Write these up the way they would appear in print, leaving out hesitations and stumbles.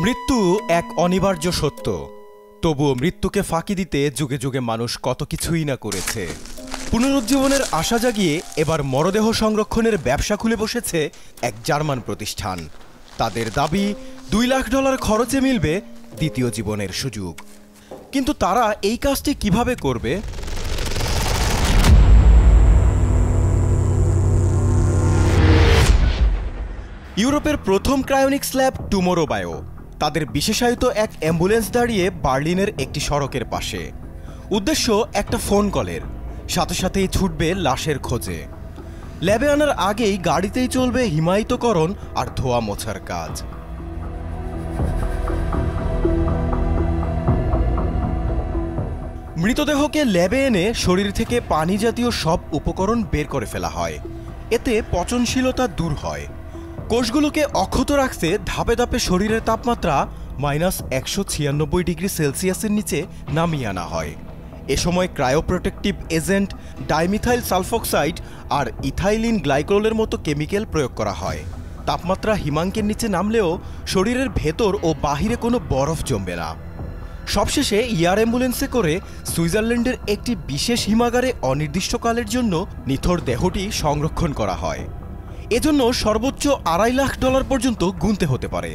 মৃত্যু এক অনিবার্য সত্য। তবুও মৃত্যুকে ফাঁকি দিতে যুগে যুগে মানুষ কত কিছুই না করেছে। পুনরুজ্জীবনের আশা জাগিয়ে এবার মরদেহ সংরক্ষণের ব্যবসা খুলে বসেছে এক জার্মান প্রতিষ্ঠান। তাদের দাবি $2 লাখ খরচে মিলবে দ্বিতীয় জীবনের সুযোগ। কিন্তু তারা এই কাজটি কিভাবে করবে? ইউরোপের প্রথম ক্রায়োনিক্স ল্যাব টুমোরো বায়ো তাদের বিশেষায়িত এক অ্যাম্বুলেন্স দাঁড়িয়ে বার্লিনের একটি সড়কের পাশে। উদ্দেশ্য একটা ফোন কলের, সাথে সাথেই ছুটবে লাশের খোঁজে। ল্যাবে আনার আগেই গাড়িতেই চলবে হিমায়িতকরণ আর ধোয়া মোছার কাজ। মৃতদেহকে ল্যাবে এনে শরীর থেকে পানি জাতীয় সব উপকরণ বের করে ফেলা হয়। এতে পচনশীলতা দূর হয়। কোষগুলোকে অক্ষত রাখতে ধাপে ধাপে শরীরের তাপমাত্রা -196 ডিগ্রি সেলসিয়াসের নিচে নামিয়ে আনা হয়। এ সময় ক্রায়োপ্রোটেক্টিভ এজেন্ট, ডাইমিথাইল সালফোক্সাইড আর ইথাইলিন গ্লাইকোলের মতো কেমিক্যাল প্রয়োগ করা হয়। তাপমাত্রা হিমাঙ্কের নিচে নামলেও শরীরের ভেতর ও বাহিরে কোনো বরফ জমবে না। সবশেষে এয়ার অ্যাম্বুলেন্সে করে সুইজারল্যান্ডের একটি বিশেষ হিমাগারে অনির্দিষ্টকালের জন্য নিথর দেহটি সংরক্ষণ করা হয়। এজন্য সর্বোচ্চ $2.5 লাখ পর্যন্ত গুনতে হতে পারে।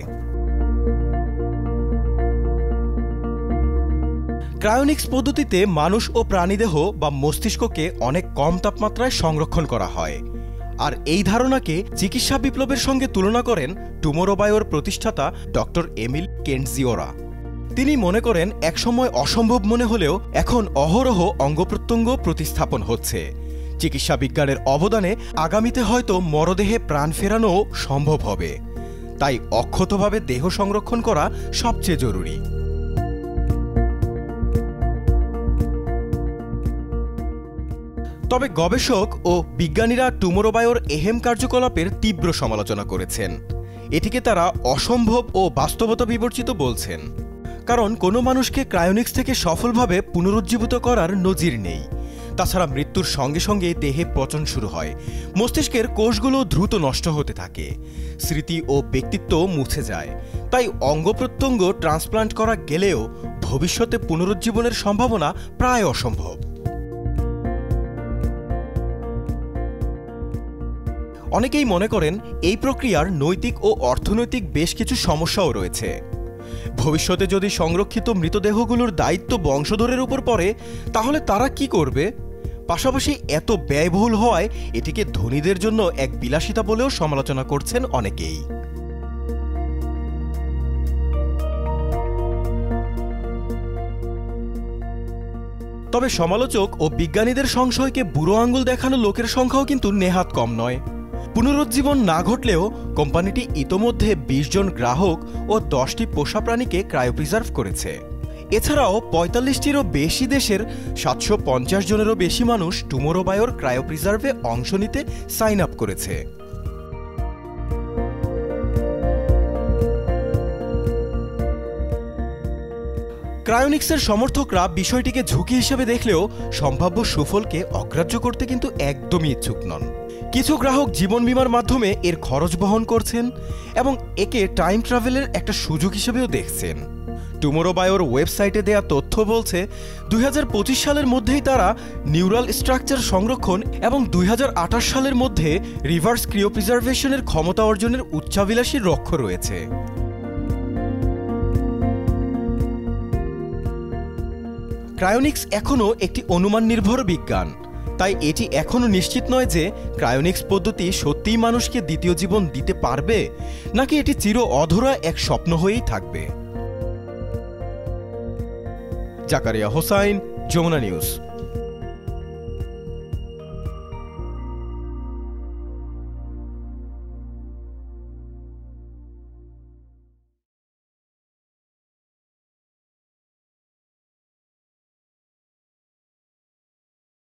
ক্রায়োনিক্স পদ্ধতিতে মানুষ ও প্রাণীদেহ বা মস্তিষ্ককে অনেক কম তাপমাত্রায় সংরক্ষণ করা হয়। আর এই ধারণাকে চিকিৎসা বিপ্লবের সঙ্গে তুলনা করেন টুমোরো বায়োর প্রতিষ্ঠাতা ডক্টর এমিল কেন্টজিওরা। তিনি মনে করেন একসময় অসম্ভব মনে হলেও এখন অহরহ অঙ্গপ্রত্যঙ্গ প্রতিস্থাপন হচ্ছে। চিকিৎসা বিজ্ঞানের অবদানে আগামীতে হয়তো মরদেহে প্রাণ ফেরানো সম্ভব হবে। তাই অক্ষতভাবে দেহ সংরক্ষণ করা সবচেয়ে জরুরি। তবে গবেষক ও বিজ্ঞানীরা টুমোরো বায়োর এহেম কার্যকলাপের তীব্র সমালোচনা করেছেন। এটিকে তারা অসম্ভব ও বাস্তবতা বিবর্জিত বলছেন। কারণ কোনো মানুষকে ক্রায়োনিক্স থেকে সফলভাবে পুনরুজ্জীবিত করার নজির নেই। তাছাড়া মৃত্যুর সঙ্গে সঙ্গে দেহে পচন শুরু হয়, মস্তিষ্কের কোষগুলো দ্রুত নষ্ট হতে থাকে, স্মৃতি ও ব্যক্তিত্ব মুছে যায়। তাই অঙ্গপ্রত্যঙ্গ ট্রান্সপ্লান্ট করা গেলেও ভবিষ্যতে পুনরুজ্জীবনের সম্ভাবনা প্রায় অসম্ভব। অনেকেই মনে করেন এই প্রক্রিয়ার নৈতিক ও অর্থনৈতিক বেশ কিছু সমস্যাও রয়েছে। ভবিষ্যতে যদি সংরক্ষিত মৃতদেহগুলোর দায়িত্ব বংশধরের উপর পড়ে, তাহলে তারা কি করবে? পাশাপাশি এত ব্যয়বহুল হওয়ায় এটিকে ধনীদের জন্য এক বিলাসিতা বলেও সমালোচনা করছেন অনেকেই। তবে সমালোচক ও বিজ্ঞানীদের সংশয়কে বুড়ো আঙুল দেখানো লোকের সংখ্যাও কিন্তু নেহাত কম নয়। পুনরুজ্জীবন না ঘটলেও কোম্পানিটি ইতোমধ্যে 20 জন গ্রাহক ও 10টি পোষা প্রাণীকে ক্রায়োপ্রিজার্ভ করেছে। এছাড়াও 45টিরও বেশি দেশের 750 জনেরও বেশি মানুষ টুমোরো বায়োর ক্রায়োপ্রিজার্ভে অংশ নিতে সাইন আপ করেছে। ক্রায়োনিক্সের সমর্থকরা বিষয়টিকে ঝুঁকি হিসেবে দেখলেও সম্ভাব্য সুফলকে অগ্রাহ্য করতে কিন্তু একদমই ইচ্ছুক নন। কিছু গ্রাহক জীবন বীমার মাধ্যমে এর খরচ বহন করছেন এবং একে টাইম ট্রাভেলের একটা সুযোগ হিসেবেও দেখছেন। টুমোরো বায়োর ওয়েবসাইটে দেয়া তথ্য বলছে 2025 সালের মধ্যেই তারা নিউরাল স্ট্রাকচার সংরক্ষণ এবং 2028 সালের মধ্যে রিভার্স ক্রিওপ্রিজার্ভেশনের ক্ষমতা অর্জনের উচ্চাভিলাষী লক্ষ্য রয়েছে। ক্রায়োনিক্স এখনও একটি অনুমান নির্ভর বিজ্ঞান, তাই এটি এখনও নিশ্চিত নয় যে ক্রায়োনিক্স পদ্ধতি সত্যিই মানুষকে দ্বিতীয় জীবন দিতে পারবে নাকি এটি চির অধরা এক স্বপ্ন হয়েই থাকবে। জাকারিয়া হোসাইন, যমুনা নিউজ।